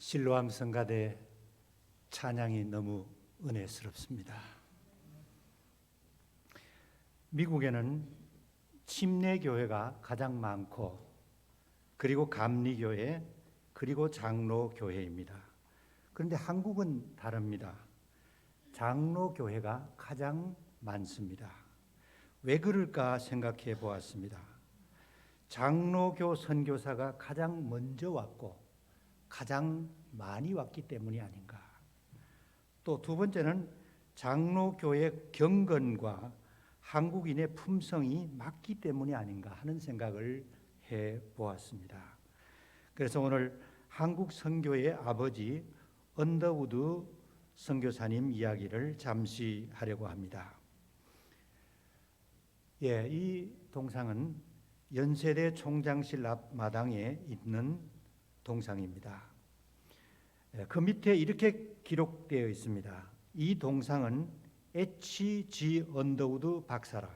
실로암 성가대 찬양이 너무 은혜스럽습니다. 미국에는 침례교회가 가장 많고 그리고 감리교회 그리고 장로교회입니다. 그런데 한국은 다릅니다. 장로교회가 가장 많습니다. 왜 그럴까 생각해 보았습니다. 장로교 선교사가 가장 먼저 왔고 가장 많이 왔기 때문이 아닌가. 또 두 번째는 장로교의 경건과 한국인의 품성이 맞기 때문이 아닌가 하는 생각을 해 보았습니다. 그래서 오늘 한국 선교의 아버지 언더우드 선교사님 이야기를 잠시 하려고 합니다. 이 동상은 연세대 총장실 앞 마당에 있는 동상입니다. 그 밑에 이렇게 기록되어 있습니다. 이 동상은 H.G. 언더우드 박사라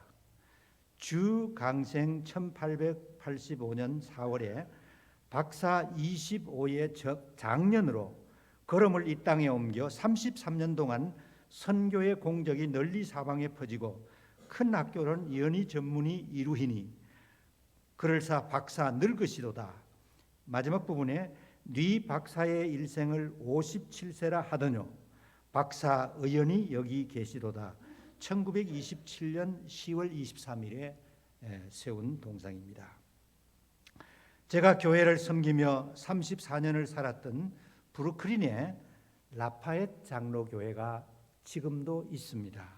주 강생 1885년 4월에 박사 25의 장년으로 걸음을 이 땅에 옮겨 33년 동안 선교의 공적이 널리 사방에 퍼지고 큰 학교는 연희 전문이 이루히니 그럴사 박사 늙으시도다. 마지막 부분에 네 박사의 일생을 57세라 하더뇨 박사 의원이 여기 계시도다. 1927년 10월 23일에 세운 동상입니다. 제가 교회를 섬기며 34년을 살았던 브루클린에 라파엣 장로교회가 지금도 있습니다.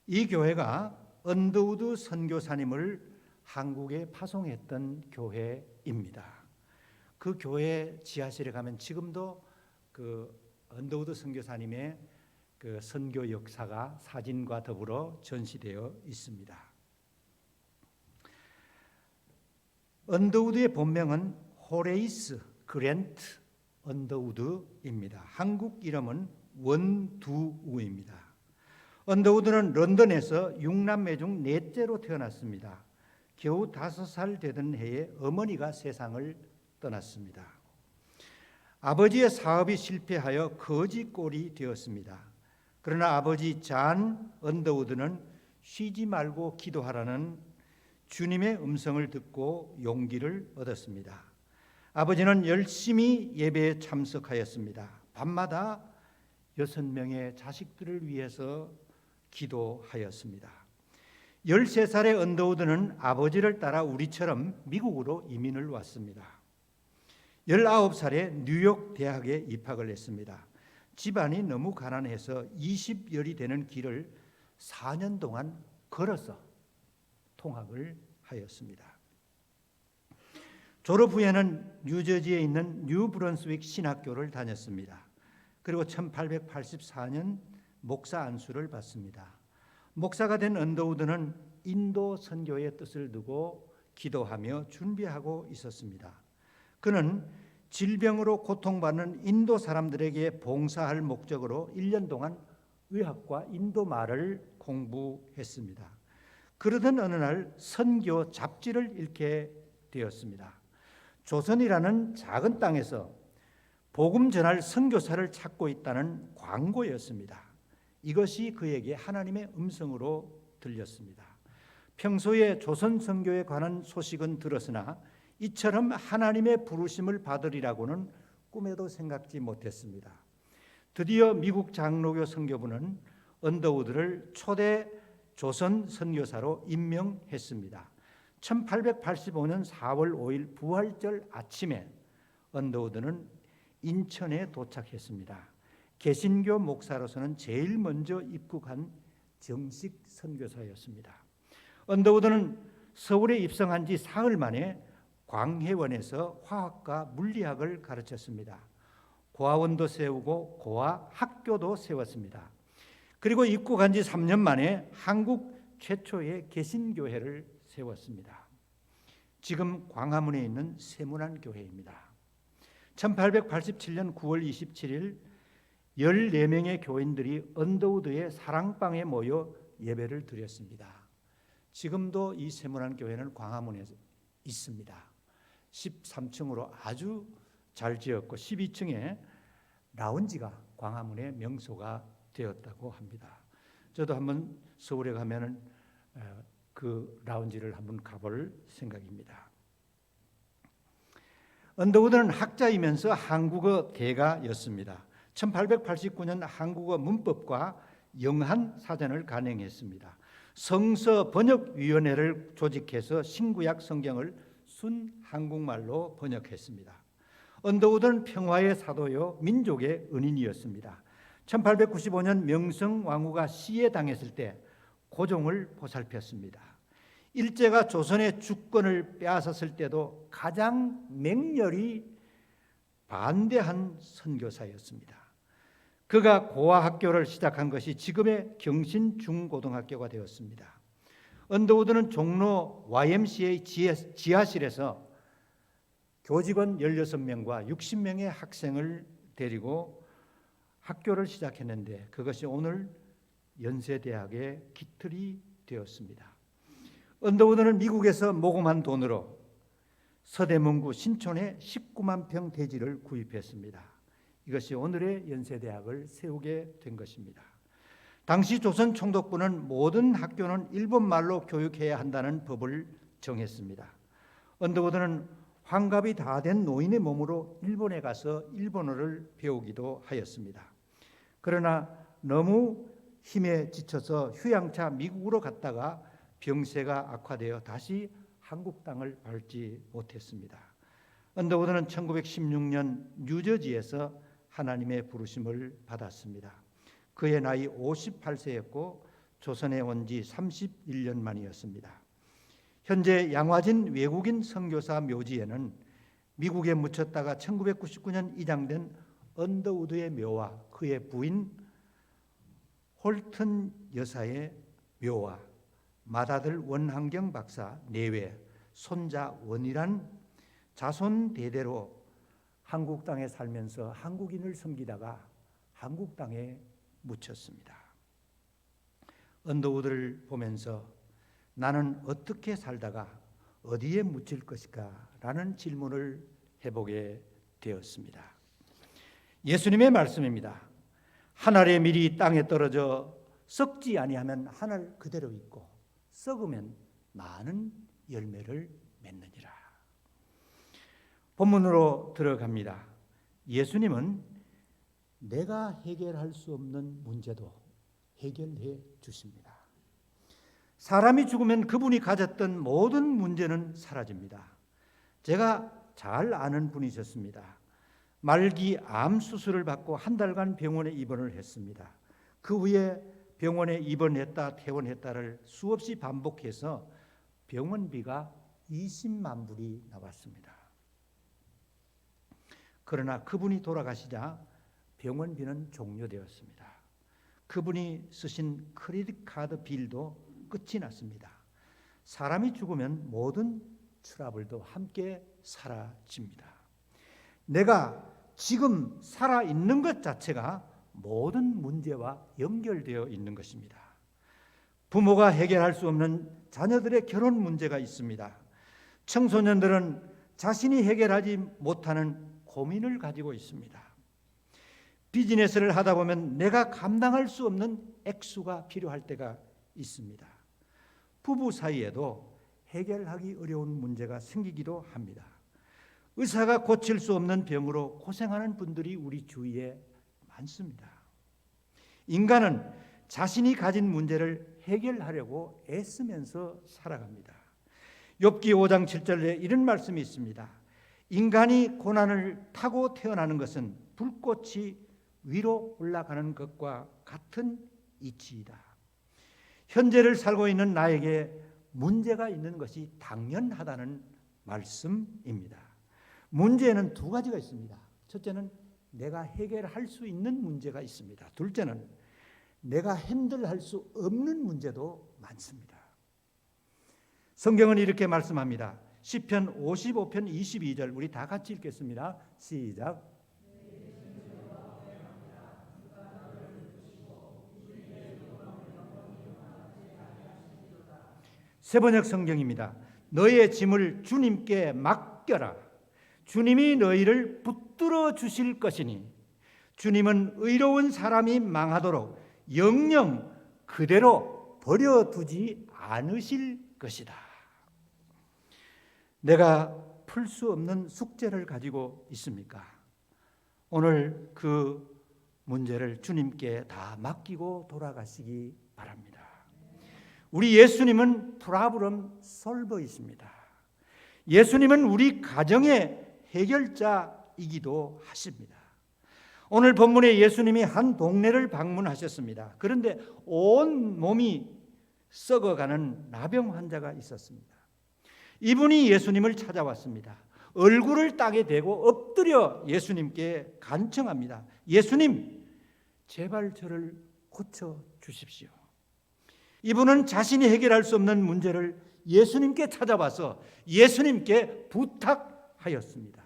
이 교회가 언더우드 선교사님을 한국에 파송했던 교회입니다. 그 교회 지하실에 가면 지금도 그 언더우드 선교사님의 그 선교 역사가 사진과 더불어 전시되어 있습니다. 언더우드의 본명은 호레이스 그랜트 언더우드입니다. 한국 이름은 원두우입니다. 언더우드는 런던에서 6남매 중 넷째로 태어났습니다. 겨우 5살 되던 해에 어머니가 세상을 떠났습니다. 아버지의 사업이 실패하여 거지꼴이 되었습니다. 그러나 아버지 잔 언더우드는 쉬지 말고 기도하라는 주님의 음성을 듣고 용기를 얻었습니다. 아버지는 열심히 예배에 참석하였습니다. 밤마다 6명의 자식들을 위해서 기도하였습니다. 13살의 언더우드는 아버지를 따라 우리처럼 미국으로 이민을 왔습니다. 19살에 뉴욕 대학에 입학을 했습니다. 집안이 너무 가난해서 20열이 되는 길을 4년 동안 걸어서 통학을 하였습니다. 졸업 후에는 뉴저지에 있는 뉴브런스윅 신학교를 다녔습니다. 그리고 1884년 목사 안수를 받습니다. 목사가 된 언더우드는 인도 선교의 뜻을 두고 기도하며 준비하고 있었습니다. 그는 질병으로 고통받는 인도 사람들에게 봉사할 목적으로 1년 동안 의학과 인도 말을 공부했습니다. 그러던 어느 날 선교 잡지를 읽게 되었습니다. 조선이라는 작은 땅에서 복음 전할 선교사를 찾고 있다는 광고였습니다. 이것이 그에게 하나님의 음성으로 들렸습니다. 평소에 조선 선교에 관한 소식은 들었으나 이처럼 하나님의 부르심을 받으리라고는 꿈에도 생각지 못했습니다. 드디어 미국 장로교 선교부는 언더우드를 초대 조선 선교사로 임명했습니다. 1885년 4월 5일 부활절 아침에 언더우드는 인천에 도착했습니다. 개신교 목사로서는 제일 먼저 입국한 정식 선교사였습니다. 언더우드는 서울에 입성한 지 사흘 만에 광해원에서 화학과 물리학을 가르쳤습니다. 고아원도 세우고 고아 학교도 세웠습니다. 그리고 입국한 지 3년 만에 한국 최초의 개신교회를 세웠습니다. 지금 광화문에 있는 세문안교회입니다. 1887년 9월 27일 14명의 교인들이 언더우드의 사랑방에 모여 예배를 드렸습니다. 지금도 이 세문안교회는 광화문에 있습니다. 13층으로 아주 잘 지었고 12층에 라운지가 광화문의 명소가 되었다고 합니다. 저도 한번 서울에 가면은 그 라운지를 한번 가볼 생각입니다. 언더우드는 학자이면서 한국어 대가였습니다. 1889년 한국어 문법과 영한 사전을 간행했습니다. 성서 번역위원회를 조직해서 신구약 성경을 순 한국말로 번역했습니다. 언더우드는 평화의 사도요 민족의 은인이었습니다. 1895년 명성왕후가 시해당했을 때 고종을 보살폈습니다. 일제가 조선의 주권을 빼앗았을 때도 가장 맹렬히 반대한 선교사였습니다. 그가 고아학교를 시작한 것이 지금의 경신중고등학교가 되었습니다. 언더우드는 종로 YMCA 지하실에서 교직원 16명과 60명의 학생을 데리고 학교를 시작했는데 그것이 오늘 연세대학의 기틀이 되었습니다. 언더우드는 미국에서 모금한 돈으로 서대문구 신촌에 19만 평 대지를 구입했습니다. 이것이 오늘의 연세대학을 세우게 된 것입니다. 당시 조선 총독부는 모든 학교는 일본말로 교육해야 한다는 법을 정했습니다. 언더우드는 환갑이 다 된 노인의 몸으로 일본에 가서 일본어를 배우기도 하였습니다. 그러나 너무 힘에 지쳐서 휴양차 미국으로 갔다가 병세가 악화되어 다시 한국 땅을 밟지 못했습니다. 언더우드는 1916년 뉴저지에서 하나님의 부르심을 받았습니다. 그의 나이 58세였고 조선에 온 지 31년 만이었습니다. 현재 양화진 외국인 선교사 묘지에는 미국에 묻혔다가 1999년 이장된 언더우드의 묘와 그의 부인 홀튼 여사의 묘와 맏아들 원한경 박사 내외 손자 원이란 자손 대대로 한국 땅에 살면서 한국인을 섬기다가 한국 땅에 묻혔습니다. 언더우드를 보면서 나는 어떻게 살다가 어디에 묻힐 것일까? 라는 질문을 해보게 되었습니다. 예수님의 말씀입니다. 한 알의 밀이 땅에 떨어져 썩지 아니하면 한 알 그대로 있고 썩으면 많은 열매를 맺느니라. 본문으로 들어갑니다. 예수님은 내가 해결할 수 없는 문제도 해결해 주십니다. 사람이 죽으면 그분이 가졌던 모든 문제는 사라집니다. 제가 잘 아는 분이셨습니다. 말기 암 수술을 받고 한 달간 병원에 입원을 했습니다. 그 후에 병원에 입원했다 퇴원했다를 수없이 반복해서 병원비가 20만 불이 나왔습니다. 그러나 그분이 돌아가시자 병원비는 종료되었습니다. 그분이 쓰신 크레딧 카드 빌도 끝이 났습니다. 사람이 죽으면 모든 트러블도 함께 사라집니다. 내가 지금 살아있는 것 자체가 모든 문제와 연결되어 있는 것입니다. 부모가 해결할 수 없는 자녀들의 결혼 문제가 있습니다. 청소년들은 자신이 해결하지 못하는 고민을 가지고 있습니다. 비즈니스를 하다 보면 내가 감당할 수 없는 액수가 필요할 때가 있습니다. 부부 사이에도 해결하기 어려운 문제가 생기기도 합니다. 의사가 고칠 수 없는 병으로 고생하는 분들이 우리 주위에 많습니다. 인간은 자신이 가진 문제를 해결하려고 애쓰면서 살아갑니다. 욥기 5장 7절에 이런 말씀이 있습니다. 인간이 고난을 타고 태어나는 것은 불꽃이 위로 올라가는 것과 같은 이치이다. 현재를 살고 있는 나에게 문제가 있는 것이 당연하다는 말씀입니다. 문제는 두 가지가 있습니다. 첫째는 내가 해결할 수 있는 문제가 있습니다. 둘째는 내가 핸들할 수 없는 문제도 많습니다. 성경은 이렇게 말씀합니다. 시편 55편 22절 우리 다 같이 읽겠습니다. 시작. 세번역 성경입니다. 너의 짐을 주님께 맡겨라. 주님이 너희를 붙들어 주실 것이니 주님은 의로운 사람이 망하도록 영영 그대로 버려두지 않으실 것이다. 내가 풀 수 없는 숙제를 가지고 있습니까? 오늘 그 문제를 주님께 다 맡기고 돌아가시기 바랍니다. 우리 예수님은 프로블럼 솔버이십니다. 예수님은 우리 가정의 해결자이기도 하십니다. 오늘 본문에 예수님이 한 동네를 방문하셨습니다. 그런데 온 몸이 썩어가는 나병 환자가 있었습니다. 이분이 예수님을 찾아왔습니다. 얼굴을 땅에 대고 엎드려 예수님께 간청합니다. 예수님, 제발 저를 고쳐 주십시오. 이분은 자신이 해결할 수 없는 문제를 예수님께 찾아와서 예수님께 부탁하였습니다.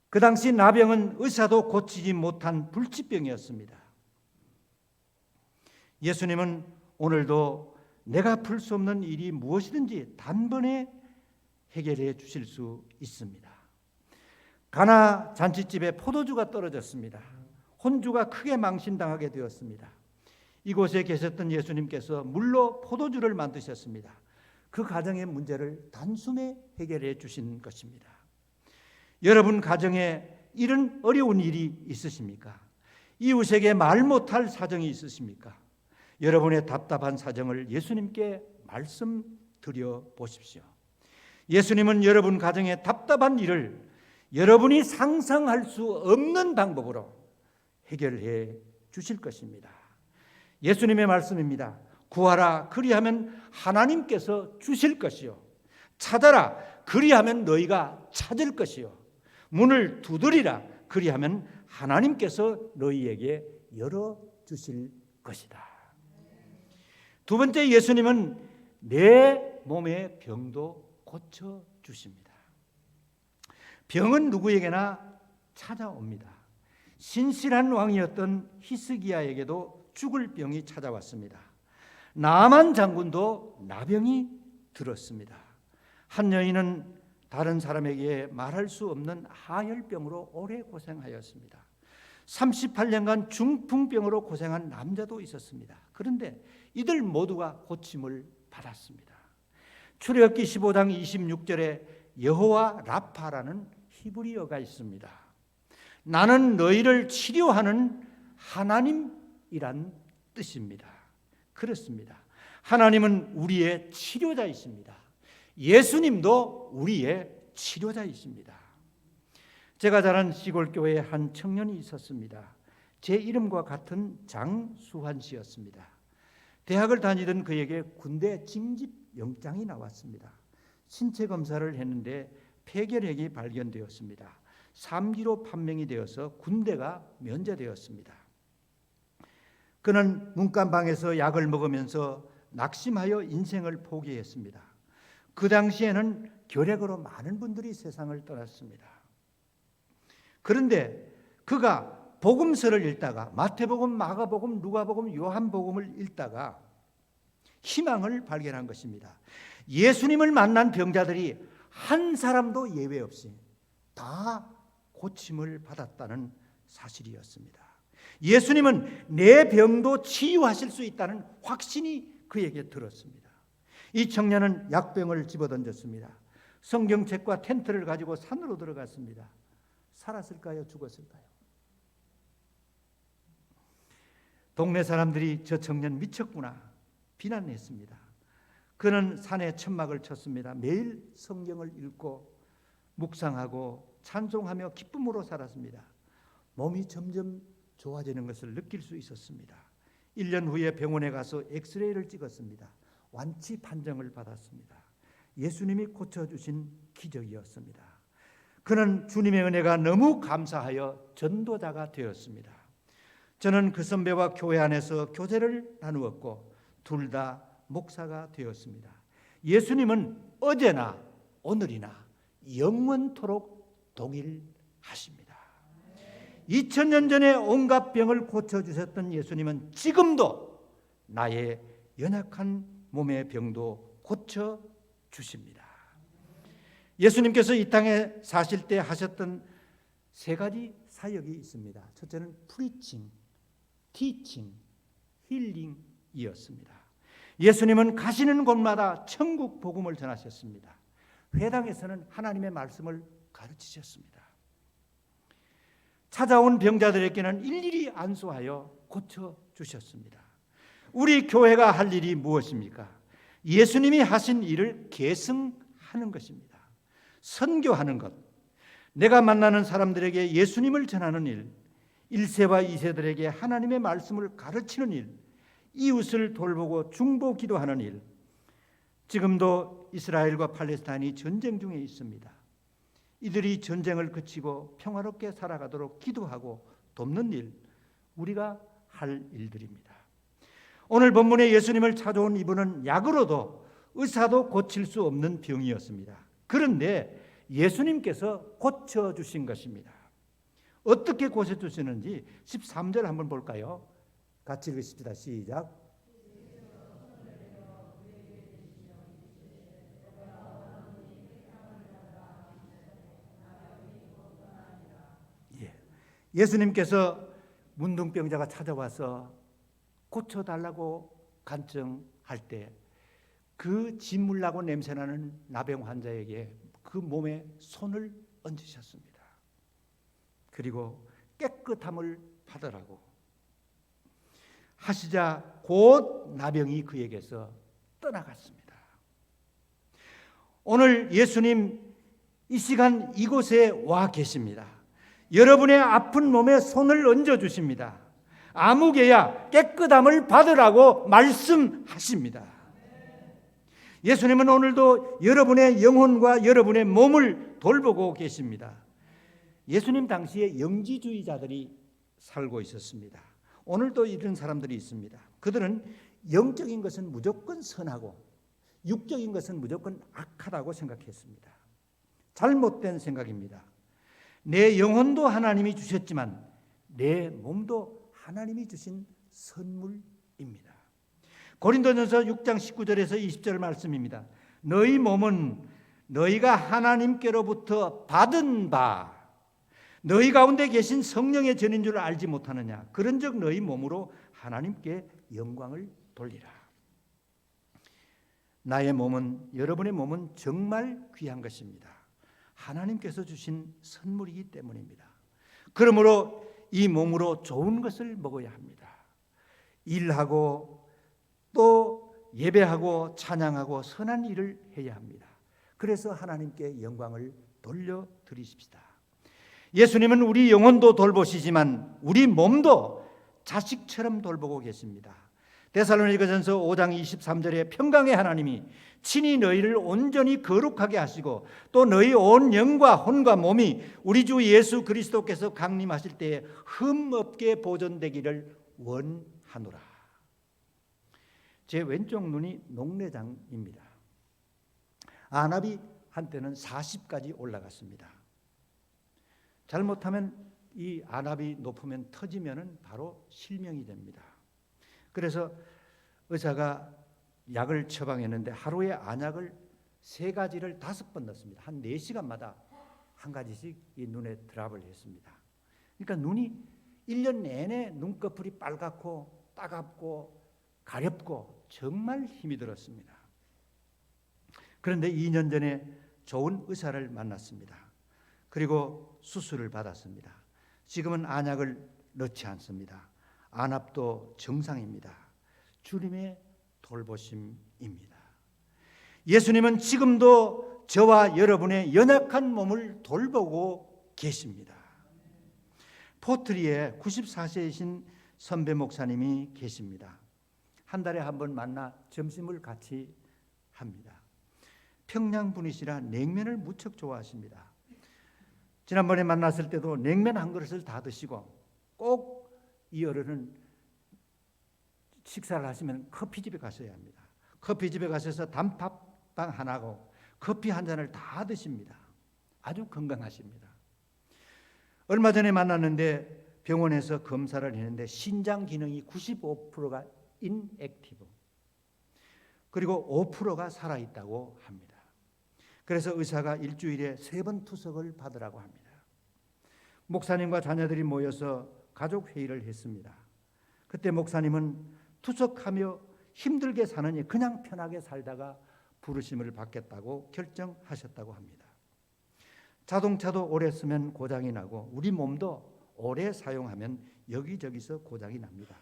그 당시 나병은 의사도 고치지 못한 불치병이었습니다. 예수님은 오늘도 내가 풀 수 없는 일이 무엇이든지 단번에 해결해 주실 수 있습니다. 가나 잔치집에 포도주가 떨어졌습니다. 혼주가 크게 망신당하게 되었습니다. 이곳에 계셨던 예수님께서 물로 포도주를 만드셨습니다. 그 가정의 문제를 단숨에 해결해 주신 것입니다. 여러분 가정에 이런 어려운 일이 있으십니까? 이웃에게 말 못할 사정이 있으십니까? 여러분의 답답한 사정을 예수님께 말씀드려 보십시오. 예수님은 여러분 가정의 답답한 일을 여러분이 상상할 수 없는 방법으로 해결해 주실 것입니다. 예수님의 말씀입니다. 구하라 그리하면 하나님께서 주실 것이요, 찾아라 그리하면 너희가 찾을 것이요, 문을 두드리라 그리하면 하나님께서 너희에게 열어주실 것이다. 두 번째, 예수님은 내 몸의 병도 고쳐주십니다. 병은 누구에게나 찾아옵니다. 신실한 왕이었던 히스기야에게도 죽을 병이 찾아왔습니다. 나만 장군도 나병이 들었습니다. 한 여인은 다른 사람에게 말할 수 없는 하혈병으로 오래 고생하였습니다. 38년간 중풍병으로 고생한 남자도 있었습니다. 그런데 이들 모두가 고침을 받았습니다. 출애굽기 15장 26절에 여호와 라파라는 히브리어가 있습니다. 나는 너희를 치료하는 하나님이란 뜻입니다. 그렇습니다. 하나님은 우리의 치료자이십니다. 예수님도 우리의 치료자이십니다. 제가 자란 시골교회에 한 청년이 있었습니다. 제 이름과 같은 장수환 씨였습니다. 대학을 다니던 그에게 군대 징집 영장이 나왔습니다. 신체 검사를 했는데 폐결핵이 발견되었습니다. 3기로 판명이 되어서 군대가 면제되었습니다. 그는 문간방에서 약을 먹으면서 낙심하여 인생을 포기했습니다. 그 당시에는 결핵으로 많은 분들이 세상을 떠났습니다. 그런데 그가 복음서를 읽다가 마태복음, 마가복음, 누가복음, 요한복음을 읽다가 희망을 발견한 것입니다. 예수님을 만난 병자들이 한 사람도 예외 없이 다 고침을 받았다는 사실이었습니다. 예수님은 내 병도 치유하실 수 있다는 확신이 그에게 들었습니다. 이 청년은 약병을 집어던졌습니다. 성경책과 텐트를 가지고 산으로 들어갔습니다. 살았을까요? 죽었을까요? 동네 사람들이 저 청년 미쳤구나 비난했습니다. 그는 산에 천막을 쳤습니다. 매일 성경을 읽고 묵상하고 찬송하며 기쁨으로 살았습니다. 몸이 점점 좋아지는 것을 느낄 수 있었습니다. 1년 후에 병원에 가서 엑스레이를 찍었습니다. 완치 판정을 받았습니다. 예수님이 고쳐주신 기적이었습니다. 그는 주님의 은혜가 너무 감사하여 전도자가 되었습니다. 저는 그 선배와 교회 안에서 교제를 나누었고 둘 다 목사가 되었습니다. 예수님은 어제나 오늘이나 영원토록 동일하십니다. 2000년 전에 온갖 병을 고쳐주셨던 예수님은 지금도 나의 연약한 몸의 병도 고쳐주십니다. 예수님께서 이 땅에 사실 때 하셨던 세 가지 사역이 있습니다. 첫째는 프리칭, 티칭, 힐링이었습니다. 예수님은 가시는 곳마다 천국 복음을 전하셨습니다. 회당에서는 하나님의 말씀을 가르치셨습니다. 찾아온 병자들에게는 일일이 안수하여 고쳐주셨습니다. 우리 교회가 할 일이 무엇입니까? 예수님이 하신 일을 계승하는 것입니다. 선교하는 것, 내가 만나는 사람들에게 예수님을 전하는 일, 1세와 2세들에게 하나님의 말씀을 가르치는 일, 이웃을 돌보고 중보 기도하는 일. 지금도 이스라엘과 팔레스타인이 전쟁 중에 있습니다. 이들이 전쟁을 그치고 평화롭게 살아가도록 기도하고 돕는 일, 우리가 할 일들입니다. 오늘 본문에 예수님을 찾아온 이분은 약으로도 의사도 고칠 수 없는 병이었습니다. 그런데 예수님께서 고쳐주신 것입니다. 어떻게 고쳐주시는지 13절 한번 볼까요? 같이 읽으십시다. 시작. 예수님께서 문둥병자가 찾아와서 고쳐달라고 간청할 때 그 진물나고 냄새나는 나병 환자에게 그 몸에 손을 얹으셨습니다. 그리고 깨끗함을 받으라고 하시자 곧 나병이 그에게서 떠나갔습니다. 오늘 예수님 이 시간 이곳에 와 계십니다. 여러분의 아픈 몸에 손을 얹어 주십니다. 아무개야 깨끗함을 받으라고 말씀하십니다. 예수님은 오늘도 여러분의 영혼과 여러분의 몸을 돌보고 계십니다. 예수님 당시에 영지주의자들이 살고 있었습니다. 오늘도 이런 사람들이 있습니다. 그들은 영적인 것은 무조건 선하고 육적인 것은 무조건 악하다고 생각했습니다. 잘못된 생각입니다. 내 영혼도 하나님이 주셨지만 내 몸도 하나님이 주신 선물입니다. 고린도전서 6장 19절에서 20절 말씀입니다. 너희 몸은 너희가 하나님께로부터 받은 바 너희 가운데 계신 성령의 전인 줄 알지 못하느냐. 그런즉 너희 몸으로 하나님께 영광을 돌리라. 나의 몸은, 여러분의 몸은 정말 귀한 것입니다. 하나님께서 주신 선물이기 때문입니다. 그러므로 이 몸으로 좋은 것을 먹어야 합니다. 일하고 또 예배하고 찬양하고 선한 일을 해야 합니다. 그래서 하나님께 영광을 돌려드리십시다. 예수님은 우리 영혼도 돌보시지만 우리 몸도 자식처럼 돌보고 계십니다. 데살로니가전서 5장 23절에 평강의 하나님이 친히 너희를 온전히 거룩하게 하시고 또 너희 온 영과 혼과 몸이 우리 주 예수 그리스도께서 강림하실 때에 흠없게 보존되기를 원하노라. 제 왼쪽 눈이 녹내장입니다. 안압이 한때는 40까지 올라갔습니다. 잘못하면 이 안압이 높으면 터지면 바로 실명이 됩니다. 그래서 의사가 약을 처방했는데 하루에 안약을 3가지를 5번 넣습니다. 한 4시간마다 한 가지씩 이 눈에 드랍을 했습니다. 그러니까 눈이 1년 내내 눈꺼풀이 빨갛고 따갑고 가렵고 정말 힘이 들었습니다. 그런데 2년 전에 좋은 의사를 만났습니다. 그리고 수술을 받았습니다. 지금은 안약을 넣지 않습니다. 안압도 정상입니다. 주님의 돌보심입니다. 예수님은 지금도 저와 여러분의 연약한 몸을 돌보고 계십니다. 포트리에 94세이신 선배 목사님이 계십니다. 한 달에 한 번 만나 점심을 같이 합니다. 평양 분이시라 냉면을 무척 좋아하십니다. 지난번에 만났을 때도 냉면 한 그릇을 다 드시고 꼭 이 어른은 식사를 하시면 커피집에 가셔야 합니다. 커피집에 가셔서 단팥빵 하나고 커피 한 잔을 다 드십니다. 아주 건강하십니다. 얼마 전에 만났는데 병원에서 검사를 했는데 신장 기능이 95%가 인액티브 그리고 5%가 살아있다고 합니다. 그래서 의사가 일주일에 3번 투석을 받으라고 합니다. 목사님과 자녀들이 모여서 가족 회의를 했습니다. 그때 목사님은 투석하며 힘들게 사느니 그냥 편하게 살다가 부르심을 받겠다고 결정하셨다고 합니다. 자동차도 오래 쓰면 고장이 나고 우리 몸도 오래 사용하면 여기저기서 고장이 납니다.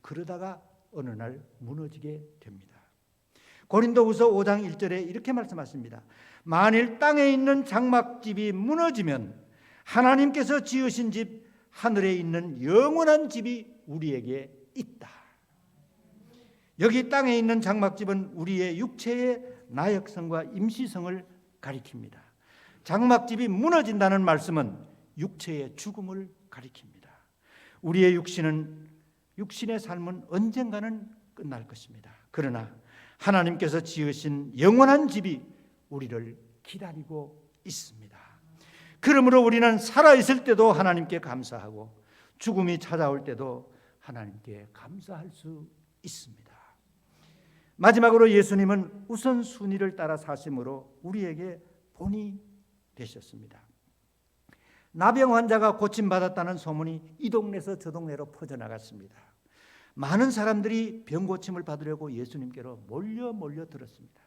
그러다가 어느 날 무너지게 됩니다. 고린도후서 5장 1절에 이렇게 말씀하십니다. 만일 땅에 있는 장막집이 무너지면 하나님께서 지으신 집 하늘에 있는 영원한 집이 우리에게 있다. 여기 땅에 있는 장막집은 우리의 육체의 나역성과 임시성을 가리킵니다. 장막집이 무너진다는 말씀은 육체의 죽음을 가리킵니다. 우리의 육신의 삶은 언젠가는 끝날 것입니다. 그러나 하나님께서 지으신 영원한 집이 우리를 기다리고 있습니다. 그러므로 우리는 살아있을 때도 하나님께 감사하고 죽음이 찾아올 때도 하나님께 감사할 수 있습니다. 마지막으로 예수님은 우선순위를 따라 사심으로 우리에게 본이 되셨습니다. 나병 환자가 고침받았다는 소문이 이 동네에서 저 동네로 퍼져나갔습니다. 많은 사람들이 병 고침을 받으려고 예수님께로 몰려 들었습니다.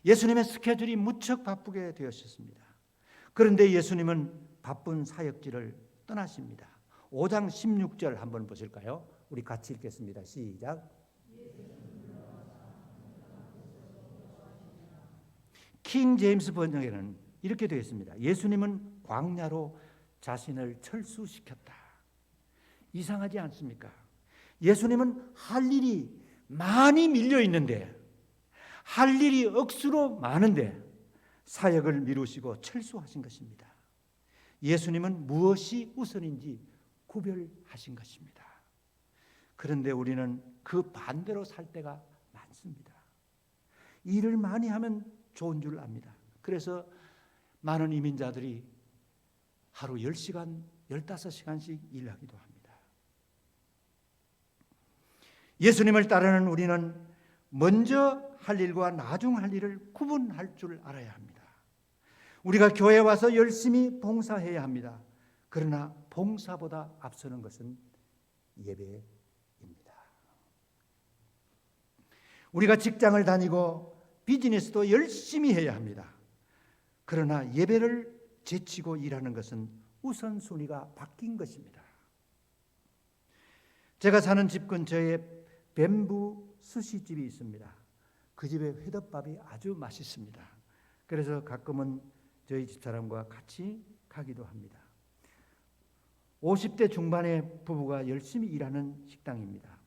예수님의 스케줄이 무척 바쁘게 되었습니다. 그런데 예수님은 바쁜 사역지를 떠나십니다. 5장 16절 한번 보실까요? 우리 같이 읽겠습니다. 시작. 킹 제임스 번역에는 이렇게 되어 있습니다. 예수님은 광야로 자신을 철수시켰다. 이상하지 않습니까? 예수님은 할 일이 많이 밀려 있는데, 할 일이 억수로 많은데 사역을 미루시고 철수하신 것입니다. 예수님은 무엇이 우선인지 구별하신 것입니다. 그런데 우리는 그 반대로 살 때가 많습니다. 일을 많이 하면 좋은 줄 압니다. 그래서 많은 이민자들이 하루 10시간, 15시간씩 일하기도 합니다. 예수님을 따르는 우리는 먼저 할 일과 나중 할 일을 구분할 줄 알아야 합니다. 우리가 교회에 와서 열심히 봉사해야 합니다. 그러나 봉사보다 앞서는 것은 예배입니다. 우리가 직장을 다니고 비즈니스도 열심히 해야 합니다. 그러나 예배를 제치고 일하는 것은 우선순위가 바뀐 것입니다. 제가 사는 집 근처에 뱀부 스시집이 있습니다. 그 집의 회덮밥이 아주 맛있습니다. 그래서 가끔은 저희 집사람과 같이 가기도 합니다. 50대 중반의 부부가 열심히 일하는 식당입니다.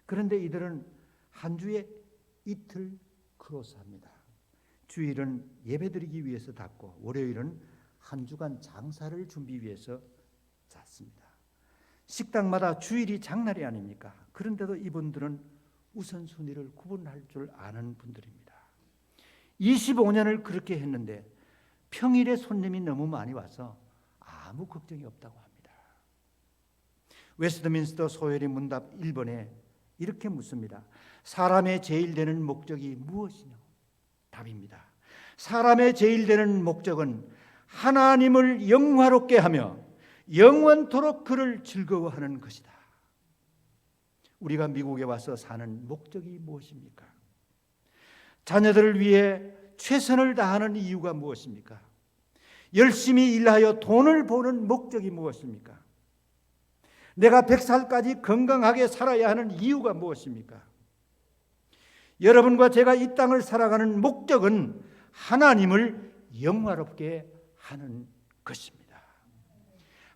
그런데 이들은 한 주에 이틀 크로스합니다. 주일은 예배드리기 위해서 닫고 월요일은 한 주간 장사를 준비 위해서 닫습니다. 식당마다 주일이 장날이 아닙니까? 그런데도 이분들은 우선순위를 구분할 줄 아는 분들입니다. 25년을 그렇게 했는데 평일에 손님이 너무 많이 와서 아무 걱정이 없다고 합니다. 웨스트민스터 소회리 문답 1번에 이렇게 묻습니다. 사람의 제일 되는 목적이 무엇이냐? 답입니다. 사람의 제일 되는 목적은 하나님을 영화롭게 하며 영원토록 그를 즐거워하는 것이다. 우리가 미국에 와서 사는 목적이 무엇입니까? 자녀들을 위해 최선을 다하는 이유가 무엇입니까? 열심히 일하여 돈을 버는 목적이 무엇입니까? 내가 100살까지 건강하게 살아야 하는 이유가 무엇입니까? 여러분과 제가 이 땅을 살아가는 목적은 하나님을 영화롭게 하는 것입니다.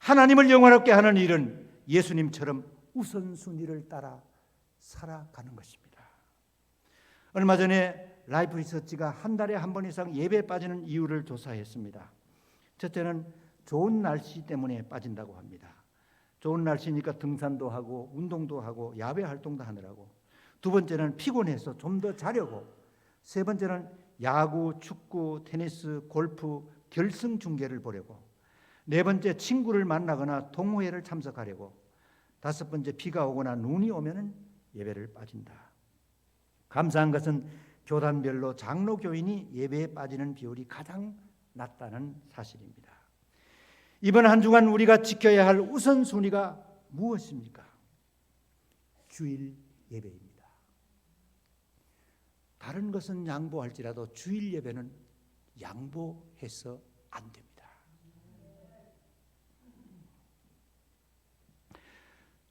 하나님을 영화롭게 하는 일은 예수님처럼 우선순위를 따라 살아가는 것입니다. 얼마 전에 라이프 리서치가 한 달에 한 번 이상 예배에 빠지는 이유를 조사했습니다. 첫째는 좋은 날씨 때문에 빠진다고 합니다. 좋은 날씨니까 등산도 하고 운동도 하고 야외 활동도 하느라고. 두 번째는 피곤해서 좀 더 자려고. 세 번째는 야구, 축구, 테니스, 골프 결승 중계를 보려고. 네 번째 친구를 만나거나 동호회를 참석하려고. 다섯 번째 비가 오거나 눈이 오면 예배를 빠진다. 감사한 것은 교단별로 장로 교인이 예배에 빠지는 비율이 가장 낮다는 사실입니다. 이번 한 주간 우리가 지켜야 할 우선순위가 무엇입니까? 주일 예배입니다. 다른 것은 양보할지라도 주일 예배는 양보해서 안 됩니다.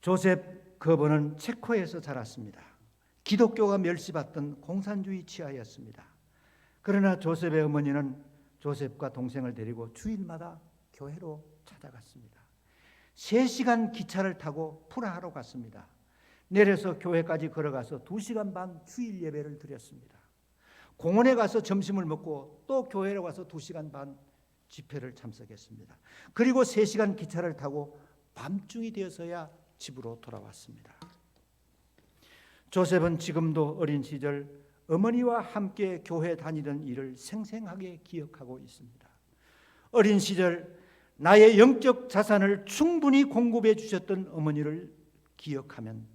조셉 거버는 체코에서 자랐습니다. 기독교가 멸시받던 공산주의 치하였습니다. 그러나 조셉의 어머니는 조셉과 동생을 데리고 주일마다 교회로 찾아갔습니다. 3시간 기차를 타고 프라하로 갔습니다. 내려서 교회까지 걸어가서 2시간 반 주일 예배를 드렸습니다. 공원에 가서 점심을 먹고 또 교회로 가서 2시간 반 집회를 참석했습니다. 그리고 3시간 기차를 타고 밤중이 되어서야 집으로 돌아왔습니다. 조셉은 지금도 어린 시절 어머니와 함께 교회 다니던 일을 생생하게 기억하고 있습니다. 어린 시절 나의 영적 자산을 충분히 공급해 주셨던 어머니를 기억하면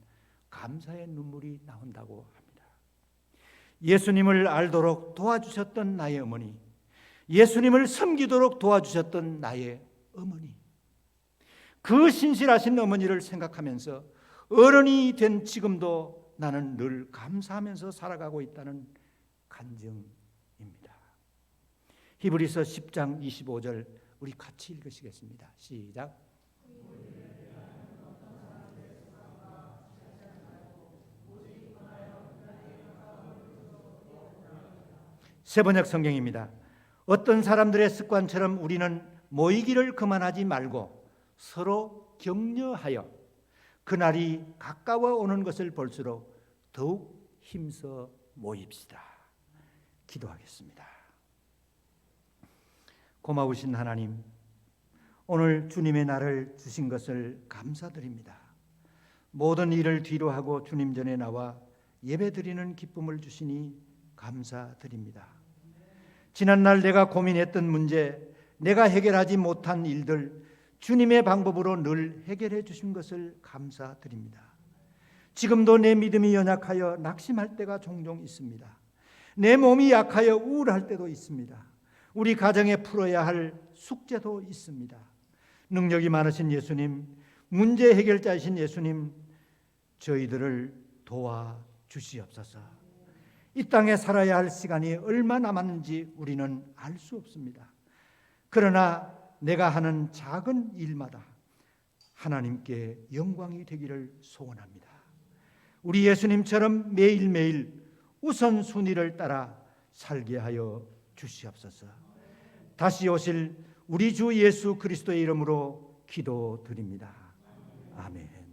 감사의 눈물이 나온다고 합니다. 예수님을 알도록 도와주셨던 나의 어머니, 예수님을 섬기도록 도와주셨던 나의 어머니, 그 신실하신 어머니를 생각하면서 어른이 된 지금도 나는 늘 감사하면서 살아가고 있다는 간증입니다. 히브리서 10장 25절 우리 같이 읽으시겠습니다. 시작. 세번역 성경입니다. 어떤 사람들의 습관처럼 우리는 모이기를 그만하지 말고 서로 격려하여 그날이 가까워 오는 것을 볼수록 더욱 힘써 모입시다. 기도하겠습니다. 고마우신 하나님, 오늘 주님의 날을 주신 것을 감사드립니다. 모든 일을 뒤로하고 주님 전에 나와 예배드리는 기쁨을 주시니 감사드립니다. 지난날 내가 고민했던 문제, 내가 해결하지 못한 일들 주님의 방법으로 늘 해결해 주신 것을 감사드립니다. 지금도 내 믿음이 연약하여 낙심할 때가 종종 있습니다. 내 몸이 약하여 우울할 때도 있습니다. 우리 가정에 풀어야 할 숙제도 있습니다. 능력이 많으신 예수님, 문제 해결자이신 예수님, 저희들을 도와주시옵소서. 이 땅에 살아야 할 시간이 얼마 남았는지 우리는 알 수 없습니다. 그러나 내가 하는 작은 일마다 하나님께 영광이 되기를 소원합니다. 우리 예수님처럼 매일매일 우선순위를 따라 살게 하여 주시옵소서. 다시 오실 우리 주 예수 그리스도의 이름으로 기도드립니다. 아멘.